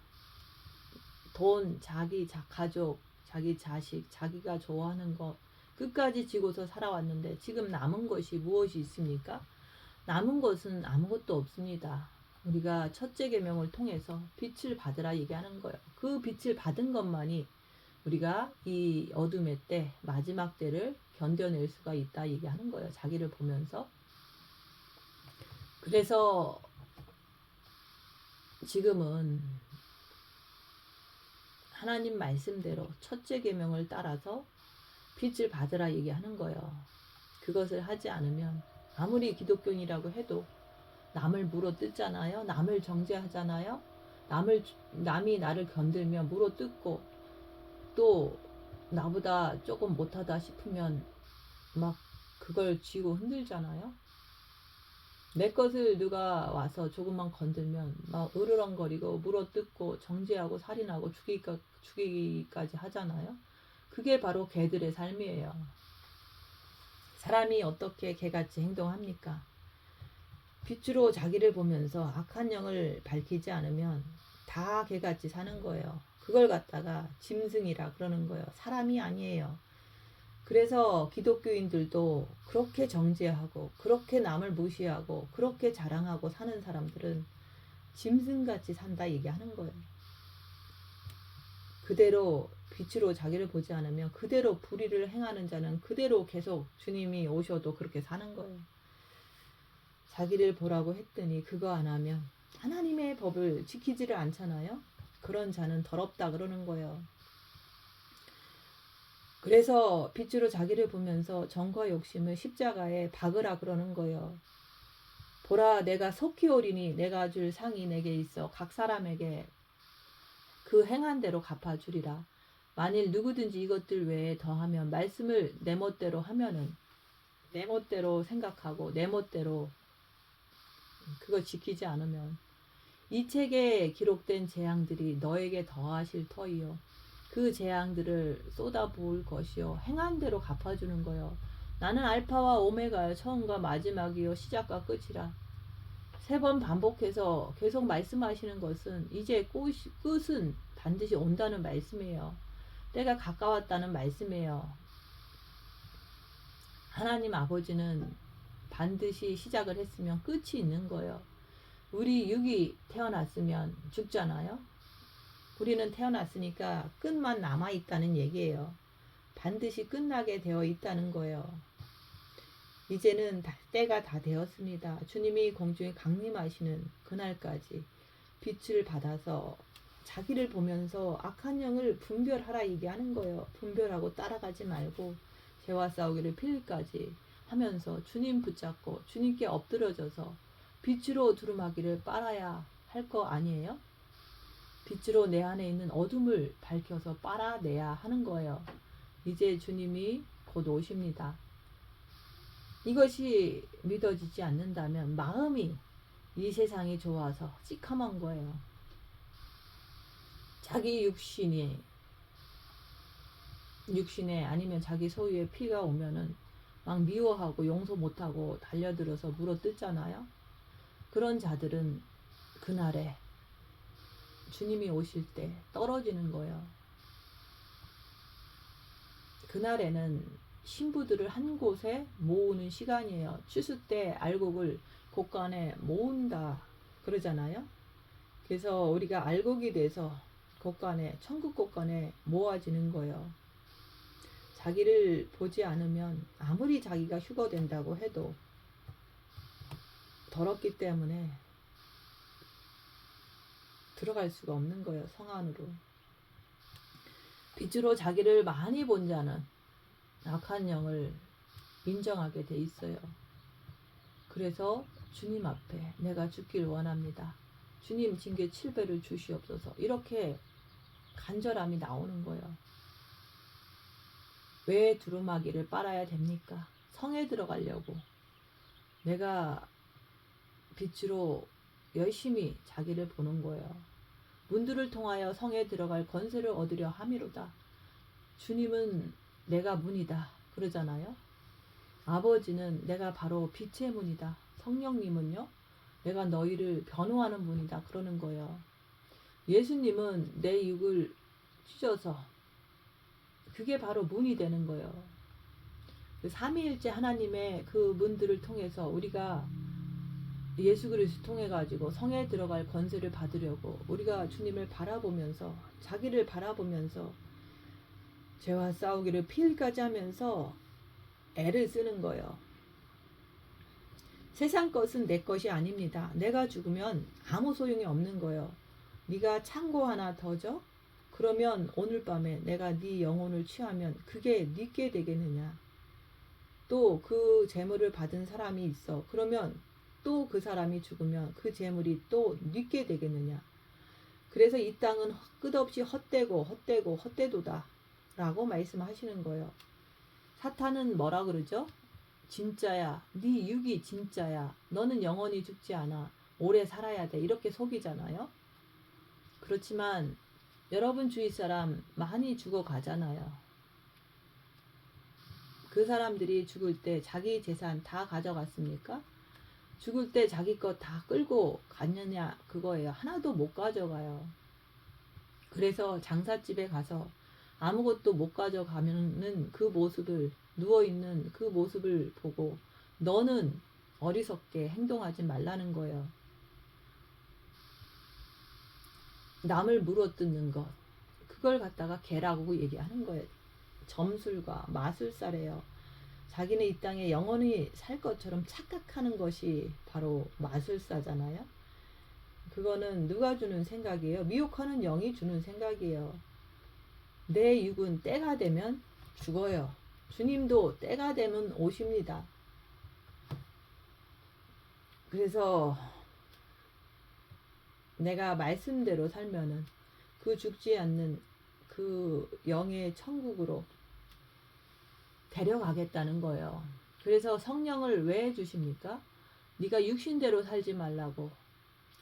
돈, 자기 가족, 자기 자식, 자기가 좋아하는 것 끝까지 지고서 살아왔는데 지금 남은 것이 무엇이 있습니까? 남은 것은 아무것도 없습니다. 우리가 첫째 계명을 통해서 빛을 받으라 얘기하는 거예요. 그 빛을 받은 것만이 우리가 이 어둠의 때, 마지막 때를 견뎌낼 수가 있다 얘기하는 거예요. 자기를 보면서. 그래서 지금은 하나님 말씀대로 첫째 계명을 따라서 빛을 받으라 얘기하는 거예요. 그것을 하지 않으면 아무리 기독교인이라고 해도 남을 물어뜯잖아요. 남을 정죄하잖아요. 남이 나를 건들면 물어뜯고 또 나보다 조금 못하다 싶으면 막 그걸 쥐고 흔들잖아요. 내 것을 누가 와서 조금만 건들면 막 으르렁거리고 물어뜯고 정죄하고 살인하고 죽이기까지 하잖아요. 그게 바로 개들의 삶이에요. 사람이 어떻게 개같이 행동합니까? 빛으로 자기를 보면서 악한 영을 밝히지 않으면 다 개같이 사는 거예요. 그걸 갖다가 짐승이라 그러는 거예요. 사람이 아니에요. 그래서 기독교인들도 그렇게 정죄하고 그렇게 남을 무시하고 그렇게 자랑하고 사는 사람들은 짐승같이 산다 얘기하는 거예요. 그대로 빛으로 자기를 보지 않으면 그대로 불의를 행하는 자는 그대로 계속 주님이 오셔도 그렇게 사는 거예요. 자기를 보라고 했더니 그거 안 하면 하나님의 법을 지키지를 않잖아요. 그런 자는 더럽다 그러는 거예요. 그래서 빛으로 자기를 보면서 정과 욕심을 십자가에 박으라 그러는 거예요. 보라 내가 속히 오리니 내가 줄 상이 내게 있어 각 사람에게 그 행한 대로 갚아주리라. 만일 누구든지 이것들 외에 더하면 말씀을 내 멋대로 하면은 내 멋대로 생각하고 내 멋대로 그걸 지키지 않으면 이 책에 기록된 재앙들이 너에게 더하실 터이요. 그 재앙들을 쏟아부을 것이요. 행한 대로 갚아주는 거요. 나는 알파와 오메가요. 처음과 마지막이요. 시작과 끝이라. 3번 반복해서 계속 말씀하시는 것은 이제 끝은 반드시 온다는 말씀이에요. 때가 가까웠다는 말씀이에요. 하나님 아버지는 반드시 시작을 했으면 끝이 있는 거예요. 우리 육이 태어났으면 죽잖아요. 우리는 태어났으니까 끝만 남아있다는 얘기예요. 반드시 끝나게 되어 있다는 거예요. 이제는 때가 다 되었습니다. 주님이 공중에 강림하시는 그날까지 빛을 받아서 자기를 보면서 악한 영을 분별하라 얘기하는 거예요. 분별하고 따라가지 말고 죄와 싸우기를 필까지 하면서 주님 붙잡고 주님께 엎드려져서 빛으로 두루마기를 빨아야 할 거 아니에요? 빛으로 내 안에 있는 어둠을 밝혀서 빨아내야 하는 거예요. 이제 주님이 곧 오십니다. 이것이 믿어지지 않는다면 마음이 이 세상이 좋아서 찌컴한 거예요. 자기 육신에 아니면 자기 소유의 피가 오면은 막 미워하고 용서 못하고 달려들어서 물어뜯잖아요. 그런 자들은 그날에 주님이 오실 때 떨어지는 거예요. 그날에는 신부들을 한 곳에 모으는 시간이에요. 추수 때 알곡을 곳간에 모은다 그러잖아요. 그래서 우리가 알곡이 돼서 곳간에 천국 곳간에 모아지는 거예요. 자기를 보지 않으면 아무리 자기가 휴거된다고 해도 더럽기 때문에 들어갈 수가 없는 거예요. 성 안으로. 빛으로 자기를 많이 본 자는 악한 영을 인정하게 돼 있어요. 그래서 주님 앞에 내가 죽길 원합니다. 주님 징계 7배를 주시옵소서. 이렇게 간절함이 나오는 거예요. 왜 두루마기를 빨아야 됩니까? 성에 들어가려고. 내가 빛으로 열심히 자기를 보는 거예요. 문들을 통하여 성에 들어갈 권세를 얻으려 함이로다. 주님은 내가 문이다 그러잖아요. 아버지는 내가 바로 빛의 문이다. 성령님은요 내가 너희를 변호하는 분이다 그러는 거예요. 예수님은 내 육을 찢어서 그게 바로 문이 되는 거예요. 삼위일체 하나님의 그 문들을 통해서 우리가 예수 그리스도 통해 가지고 성에 들어갈 권세를 받으려고 우리가 주님을 바라보면서 자기를 바라보면서 죄와 싸우기를 필까지 하면서 애를 쓰는 거예요. 세상 것은 내 것이 아닙니다. 내가 죽으면 아무 소용이 없는 거예요. 네가 창고 하나 더 줘? 그러면 오늘 밤에 내가 네 영혼을 취하면 그게 네게 되겠느냐? 또 그 재물을 받은 사람이 있어. 그러면 또 그 사람이 죽으면 그 재물이 또 네게 되겠느냐? 그래서 이 땅은 끝없이 헛되도다 라고 말씀하시는 거예요. 사탄은 뭐라 그러죠? 진짜야. 네 육이 진짜야. 너는 영원히 죽지 않아. 오래 살아야 돼. 이렇게 속이잖아요. 그렇지만 여러분 주위 사람 많이 죽어가잖아요. 그 사람들이 죽을 때 자기 재산 다 가져갔습니까? 죽을 때 자기 것 다 끌고 갔느냐 그거예요. 하나도 못 가져가요. 그래서 장사집에 가서 아무것도 못 가져가면은 그 모습을 누워있는 그 모습을 보고 너는 어리석게 행동하지 말라는 거예요. 남을 물어뜯는 것, 그걸 갖다가 개라고 얘기하는 거예요. 점술과 마술사래요. 자기는 이 땅에 영원히 살 것처럼 착각하는 것이 바로 마술사잖아요. 그거는 누가 주는 생각이에요? 미혹하는 영이 주는 생각이에요. 내 육은 때가 되면 죽어요. 주님도 때가 되면 오십니다. 그래서 내가 말씀대로 살면은 그 죽지 않는 그 영의 천국으로 데려가겠다는 거예요. 그래서 성령을 왜 주십니까? 네가 육신대로 살지 말라고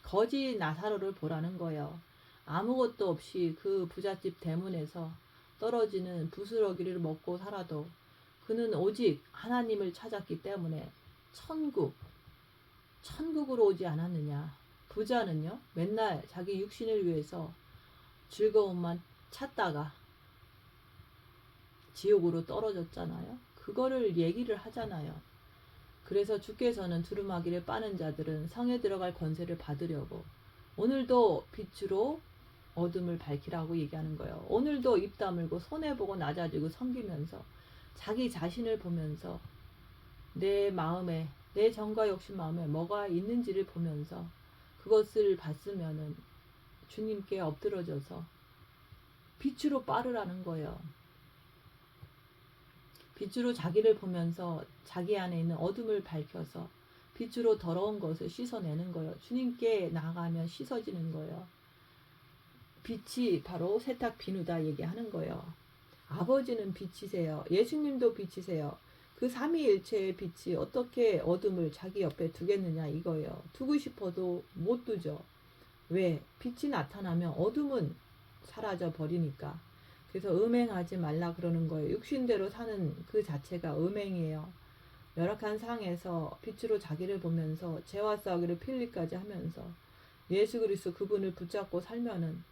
거지 나사로를 보라는 거예요. 아무것도 없이 그 부잣집 대문에서 떨어지는 부스러기를 먹고 살아도 그는 오직 하나님을 찾았기 때문에 천국으로 오지 않았느냐. 부자는요, 맨날 자기 육신을 위해서 즐거움만 찾다가 지옥으로 떨어졌잖아요. 그거를 얘기를 하잖아요. 그래서 주께서는 두루마기를 빠는 자들은 성에 들어갈 권세를 받으려고 오늘도 빛으로 어둠을 밝히라고 얘기하는 거예요. 오늘도 입 다물고 손해보고 낮아지고 섬기면서 자기 자신을 보면서 내 마음에, 내 정과 욕심 마음에 뭐가 있는지를 보면서 그것을 봤으면은 주님께 엎드러져서 빛으로 빠르라는 거예요. 빛으로 자기를 보면서 자기 안에 있는 어둠을 밝혀서 빛으로 더러운 것을 씻어내는 거예요. 주님께 나아가면 씻어지는 거예요. 빛이 바로 세탁 비누다 얘기하는 거예요. 아버지는 빛이세요. 예수님도 빛이세요. 그 삼위일체의 빛이 어떻게 어둠을 자기 옆에 두겠느냐 이거예요. 두고 싶어도 못 두죠. 왜? 빛이 나타나면 어둠은 사라져 버리니까. 그래서 음행하지 말라 그러는 거예요. 육신대로 사는 그 자체가 음행이에요. 열악한 상에서 빛으로 자기를 보면서 죄와 싸우기를 필리까지 하면서 예수 그리스도 그분을 붙잡고 살면은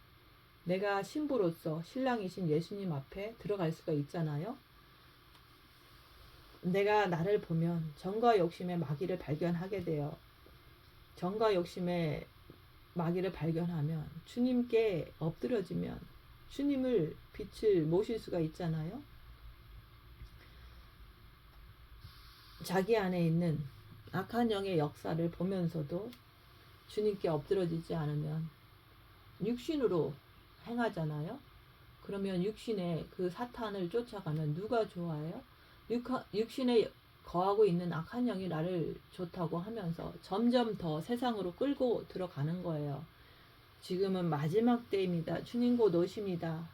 내가 신부로서 신랑이신 예수님 앞에 들어갈 수가 있잖아요. 내가 나를 보면 정과 욕심의 마귀를 발견하게 돼요. 정과 욕심의 마귀를 발견하면 주님께 엎드려지면 주님을 빛을 모실 수가 있잖아요. 자기 안에 있는 악한 영의 역사를 보면서도 주님께 엎드려지지 않으면 육신으로 행하잖아요. 그러면 육신의 그 사탄을 쫓아가면 누가 좋아해요? 육신에 거하고 있는 악한 영이 나를 좋다고 하면서 점점 더 세상으로 끌고 들어가는 거예요. 지금은 마지막 때입니다. 주님 곧 오십니다.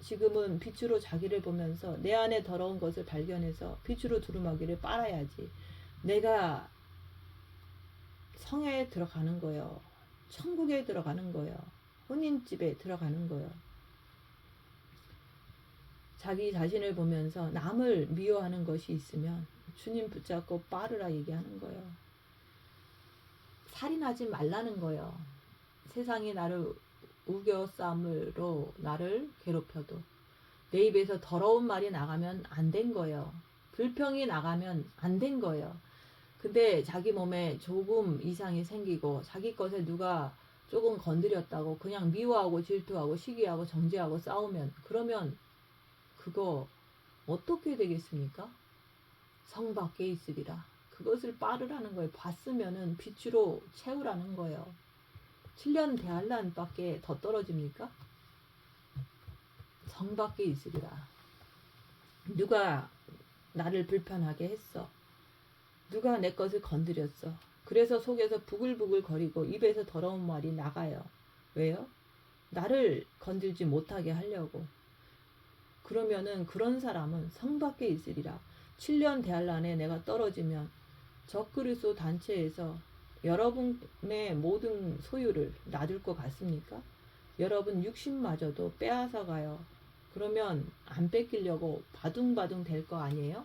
지금은 빛으로 자기를 보면서 내 안에 더러운 것을 발견해서 빛으로 두루마기를 빨아야지. 내가 성에 들어가는 거예요. 천국에 들어가는 거예요. 혼인집에 들어가는 거예요. 자기 자신을 보면서 남을 미워하는 것이 있으면 주님 붙잡고 빠르라 얘기하는 거예요. 살인하지 말라는 거예요. 세상이 나를 우겨싸움으로 나를 괴롭혀도 내 입에서 더러운 말이 나가면 안 된 거예요. 불평이 나가면 안 된 거예요. 근데 자기 몸에 조금 이상이 생기고 자기 것에 누가 조금 건드렸다고 그냥 미워하고 질투하고 시기하고 정죄하고 싸우면 그러면 그거 어떻게 되겠습니까? 성 밖에 있으리라. 그것을 빠르라는 거예요. 봤으면은 빛으로 채우라는 거예요. 7년 대환란 밖에 더 떨어집니까? 성 밖에 있으리라. 누가 나를 불편하게 했어. 누가 내 것을 건드렸어. 그래서 속에서 부글부글 거리고 입에서 더러운 말이 나가요. 왜요? 나를 건들지 못하게 하려고. 그러면은 그런 사람은 성 밖에 있으리라. 7년 대환란에 내가 떨어지면 적그리스도 단체에서 여러분의 모든 소유를 놔둘 것 같습니까? 여러분 육신마저도 빼앗아 가요. 그러면 안 뺏기려고 바둥바둥 될 거 아니에요?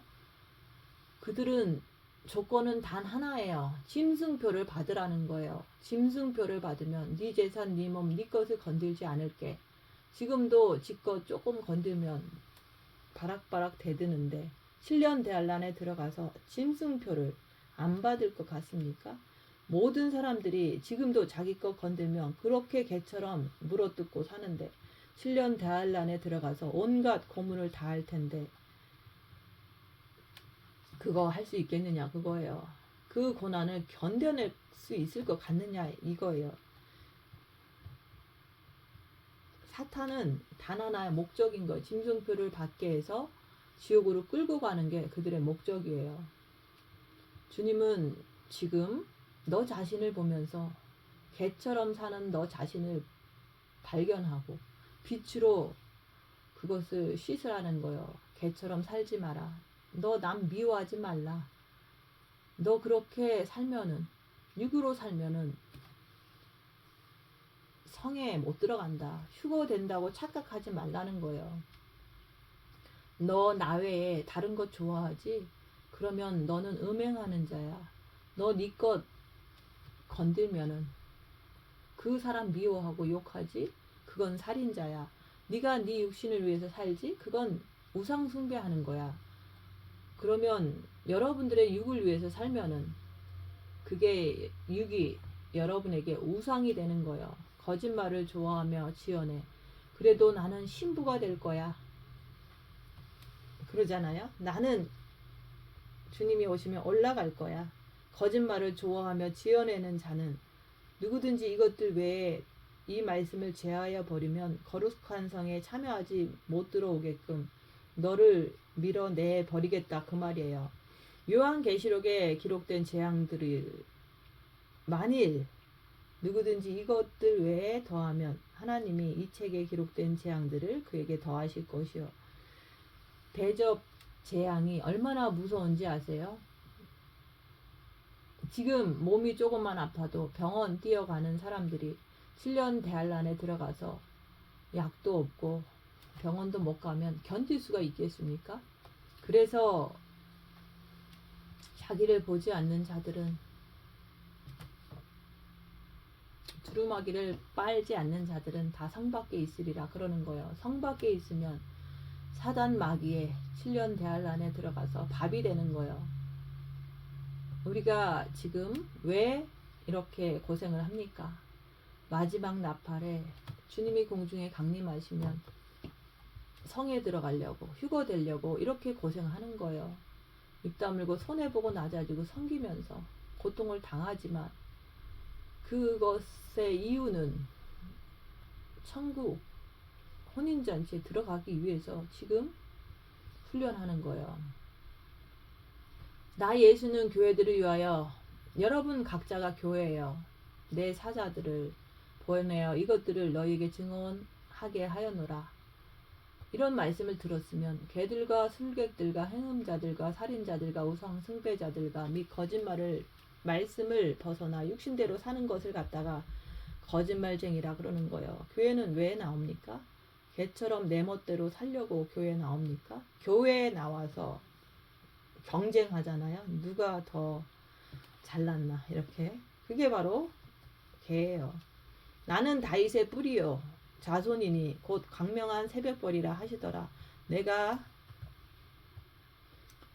그들은 조건은 단 하나예요. 짐승표를 받으라는 거예요. 짐승표를 받으면 네 재산, 네 몸, 네 것을 건들지 않을게. 지금도 지껏 조금 건들면 바락바락 대드는데 7년 대환란에 들어가서 짐승표를 안 받을 것 같습니까? 모든 사람들이 지금도 자기 것 건들면 그렇게 개처럼 물어뜯고 사는데 7년 대환란에 들어가서 온갖 고문을 다 할 텐데 그거 할 수 있겠느냐 그거예요. 그 고난을 견뎌낼 수 있을 것 같느냐 이거예요. 사탄은 단 하나의 목적인 거예요. 짐승표를 받게 해서 지옥으로 끌고 가는 게 그들의 목적이에요. 주님은 지금 너 자신을 보면서 개처럼 사는 너 자신을 발견하고 빛으로 그것을 씻으라는 거예요. 개처럼 살지 마라. 너 남 미워하지 말라. 너 그렇게 살면은 육으로 살면은 성에 못 들어간다. 휴거 된다고 착각하지 말라는 거예요. 너 나 외에 다른 것 좋아하지? 그러면 너는 음행하는 자야. 너 네 것 건들면은 그 사람 미워하고 욕하지? 그건 살인자야. 네가 네 육신을 위해서 살지? 그건 우상 숭배하는 거야. 그러면 여러분들의 육을 위해서 살면은 그게 육이 여러분에게 우상이 되는 거예요. 거짓말을 좋아하며 지어내. 그래도 나는 신부가 될 거야. 그러잖아요. 나는 주님이 오시면 올라갈 거야. 거짓말을 좋아하며 지어내는 자는 누구든지 이것들 외에 이 말씀을 제하여 버리면 거룩한 성에 참여하지 못 들어오게끔 너를 밀어내 버리겠다 그 말이에요. 요한계시록에 기록된 재앙들을 만일 누구든지 이것들 외에 더하면 하나님이 이 책에 기록된 재앙들을 그에게 더하실 것이요. 대접 재앙이 얼마나 무서운지 아세요? 지금 몸이 조금만 아파도 병원 뛰어가는 사람들이 7년 대환란에 들어가서 약도 없고 병원도 못 가면 견딜 수가 있겠습니까? 그래서 자기를 보지 않는 자들은 두루마기를 빨지 않는 자들은 다 성 밖에 있으리라 그러는 거예요. 성 밖에 있으면 사단 마귀의 7년 대환란에 들어가서 밥이 되는 거예요. 우리가 지금 왜 이렇게 고생을 합니까? 마지막 나팔에 주님이 공중에 강림하시면 성에 들어가려고 휴거되려고 이렇게 고생하는 거예요. 입 다물고 손해보고 낮아지고 섬기면서 고통을 당하지만 그것의 이유는 천국 혼인잔치에 들어가기 위해서 지금 훈련하는 거예요. 나 예수는 교회들을 위하여 여러분 각자가 교회예요. 내 사자들을 보내어 이것들을 너희에게 증언하게 하였노라. 이런 말씀을 들었으면 개들과 술객들과 행음자들과 살인자들과 우상 숭배자들과 및 거짓말을 말씀을 벗어나 육신대로 사는 것을 갖다가 거짓말쟁이라 그러는 거예요. 교회는 왜 나옵니까? 개처럼 내 멋대로 살려고 교회에 나옵니까? 교회에 나와서 경쟁하잖아요. 누가 더 잘났나 이렇게. 그게 바로 개예요. 나는 다윗의 뿌리요 자손이니 곧 광명한 새벽벌이라 하시더라. 내가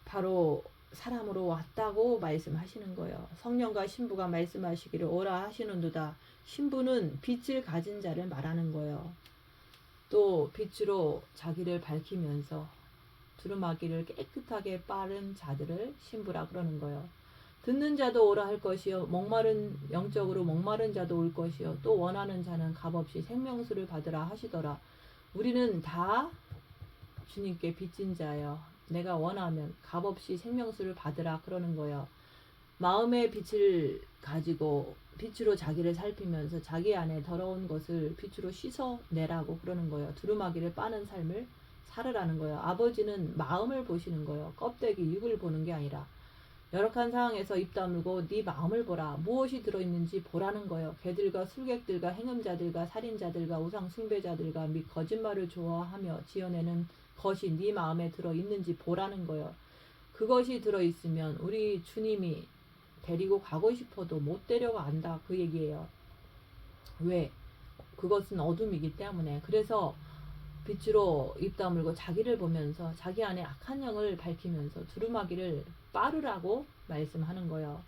바로 사람으로 왔다고 말씀하시는 거예요. 성령과 신부가 말씀하시기를 오라 하시는도다. 신부는 빛을 가진 자를 말하는 거예요. 또 빛으로 자기를 밝히면서 두루마기를 깨끗하게 빠른 자들을 신부라 그러는 거예요. 듣는 자도 오라 할 것이요 목마른 영적으로 목마른 자도 올 것이요 또 원하는 자는 값없이 생명수를 받으라 하시더라. 우리는 다 주님께 빚진 자예요. 내가 원하면 값없이 생명수를 받으라 그러는 거예요. 마음의 빛을 가지고 빛으로 자기를 살피면서 자기 안에 더러운 것을 빛으로 씻어내라고 그러는 거예요. 두루마기를 빠는 삶을 살으라는 거예요. 아버지는 마음을 보시는 거예요. 껍데기 육을 보는 게 아니라. 열악한 상황에서 입 다물고 네 마음을 보라. 무엇이 들어있는지 보라는 거예요. 개들과 술객들과 행음자들과 살인자들과 우상 숭배자들과 및 거짓말을 좋아하며 지어내는 것이 네 마음에 들어있는지 보라는 거예요. 그것이 들어있으면 우리 주님이 데리고 가고 싶어도 못 데려간다 그 얘기예요. 왜? 그것은 어둠이기 때문에. 그래서 빛으로 입 다물고 자기를 보면서 자기 안에 악한 영을 밝히면서 두루마기를 빠르라고 말씀하는 거예요.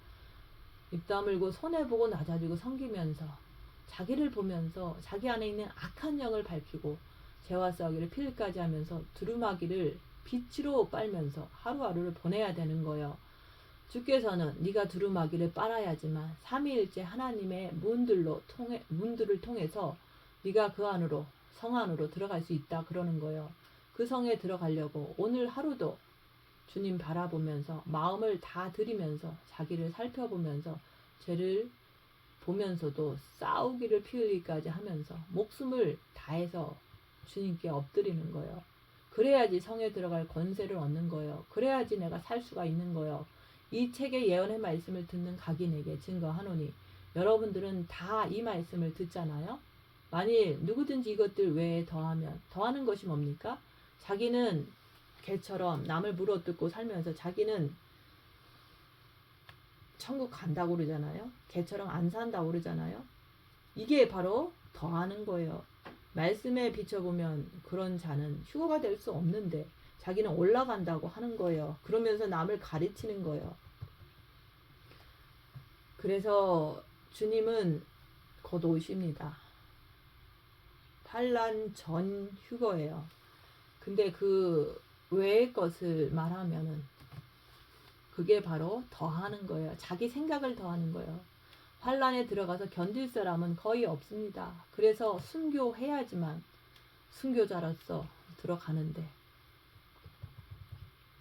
입 다물고 손해보고 낮아지고 섬기면서 자기를 보면서 자기 안에 있는 악한 영을 밝히고 죄와 싸우기를 필까지 하면서 두루마기를 빛으로 빨면서 하루하루를 보내야 되는 거예요. 주께서는 네가 두루마기를 빨아야지만 삼위일체 하나님의 문들을 통해서 네가 그 안으로 성 안으로 들어갈 수 있다 그러는 거예요. 그 성에 들어가려고 오늘 하루도 주님 바라보면서 마음을 다 들이면서 자기를 살펴보면서 죄를 보면서도 싸우기를 피 흘리기까지 하면서 목숨을 다해서 주님께 엎드리는 거예요. 그래야지 성에 들어갈 권세를 얻는 거예요. 그래야지 내가 살 수가 있는 거예요. 이 책의 예언의 말씀을 듣는 각인에게 증거하노니 여러분들은 다 이 말씀을 듣잖아요. 만일 누구든지 이것들 외에 더하는 것이 뭡니까? 자기는 개처럼 남을 물어뜯고 살면서 자기는 천국 간다고 그러잖아요. 개처럼 안 산다고 그러잖아요. 이게 바로 더하는 거예요. 말씀에 비춰보면 그런 자는 휴거가 될 수 없는데 자기는 올라간다고 하는 거예요. 그러면서 남을 가르치는 거예요. 그래서 주님은 곧 오십니다. 환난 전 휴거예요. 근데 그 외의 것을 말하면은 그게 바로 더하는 거예요. 자기 생각을 더하는 거예요. 환란에 들어가서 견딜 사람은 거의 없습니다. 그래서 순교해야지만 순교자로서 들어가는데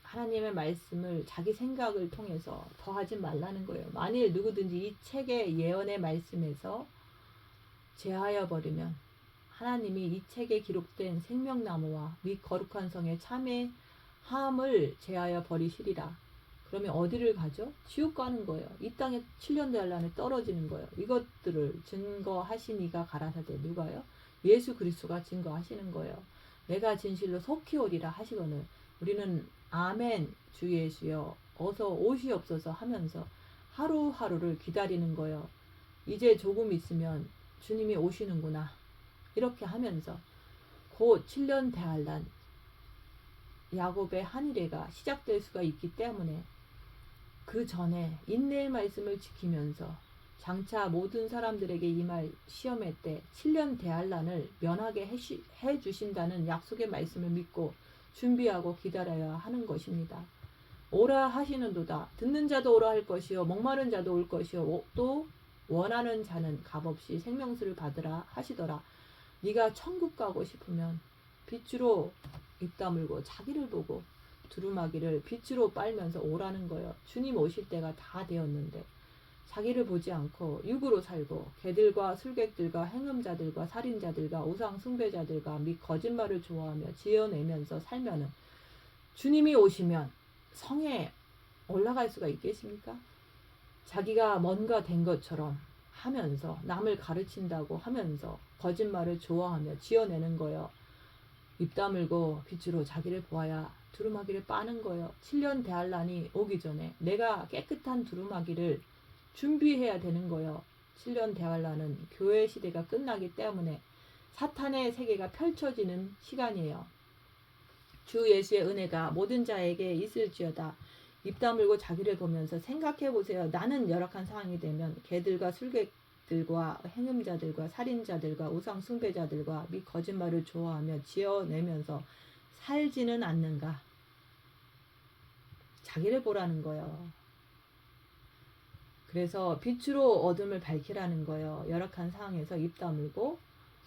하나님의 말씀을 자기 생각을 통해서 더하지 말라는 거예요. 만일 누구든지 이 책의 예언의 말씀에서 제하여 버리면 하나님이 이 책에 기록된 생명나무와 및 거룩한 성의 참회함을 제하여 버리시리라. 그러면 어디를 가죠? 지옥 가는 거예요. 이 땅에 7년 대환란에 떨어지는 거예요. 이것들을 증거하신 이가 가라사대 누가요? 예수 그리스도가 증거하시는 거예요. 내가 진실로 속히 오리라 하시거늘 우리는 아멘 주 예수여 어서 오시옵소서 하면서 하루하루를 기다리는 거예요. 이제 조금 있으면 주님이 오시는구나. 이렇게 하면서 곧 7년 대환란 야곱의 한일회가 시작될 수가 있기 때문에 그 전에 인내의 말씀을 지키면서 장차 모든 사람들에게 임할 시험의 때 7년 대환란을 면하게 해주신다는 약속의 말씀을 믿고 준비하고 기다려야 하는 것입니다. 오라 하시는도다. 듣는 자도 오라 할 것이요 목마른 자도 올 것이요 또 원하는 자는 값없이 생명수를 받으라 하시더라. 네가 천국 가고 싶으면 빛으로 입 다물고 자기를 보고 두루마기를 빛으로 빨면서 오라는 거예요. 주님 오실 때가 다 되었는데 자기를 보지 않고 육으로 살고 개들과 술객들과 행음자들과 살인자들과 우상 숭배자들과 및 거짓말을 좋아하며 지어내면서 살면은 주님이 오시면 성에 올라갈 수가 있겠습니까? 자기가 뭔가 된 것처럼 하면서 남을 가르친다고 하면서 거짓말을 좋아하며 지어내는 거예요. 입 다물고 빛으로 자기를 보아야 두루마기를 빠는 거예요. 7년 대환란이 오기 전에 내가 깨끗한 두루마기를 준비해야 되는 거예요. 7년 대환란은 교회 시대가 끝나기 때문에 사탄의 세계가 펼쳐지는 시간이에요. 주 예수의 은혜가 모든 자에게 있을지어다. 입 다물고 자기를 보면서 생각해 보세요. 나는 열악한 상황이 되면 개들과 술객들과 행음자들과 살인자들과 우상 숭배자들과 및 거짓말을 좋아하며 지어내면서 살지는 않는가? 자기를 보라는 거예요. 그래서 빛으로 어둠을 밝히라는 거예요. 열악한 상황에서 입 다물고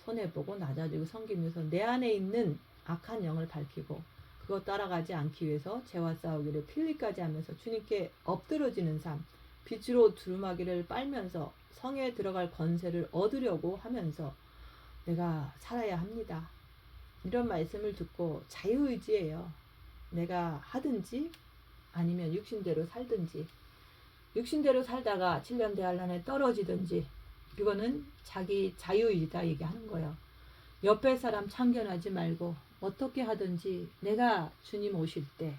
손해보고 낮아지고 섬기면서 내 안에 있는 악한 영을 밝히고 그것 따라가지 않기 위해서 죄와 싸우기를 필리까지 하면서 주님께 엎드러지는 삶, 빛으로 두루마기를 빨면서 성에 들어갈 권세를 얻으려고 하면서 내가 살아야 합니다. 이런 말씀을 듣고 자유의지예요. 내가 하든지 아니면 육신대로 살든지 육신대로 살다가 7년 대환란에 떨어지든지 그거는 자기 자유의지다 얘기하는 거예요. 옆에 사람 참견하지 말고 어떻게 하든지 내가 주님 오실 때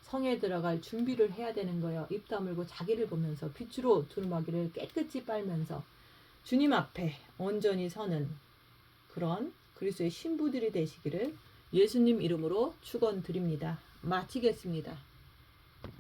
성에 들어갈 준비를 해야 되는 거예요. 입 다물고 자기를 보면서 빛으로 두루마기를 깨끗이 빨면서 주님 앞에 온전히 서는 그런 그리스도의 신부들이 되시기를 예수님 이름으로 축원드립니다. 마치겠습니다.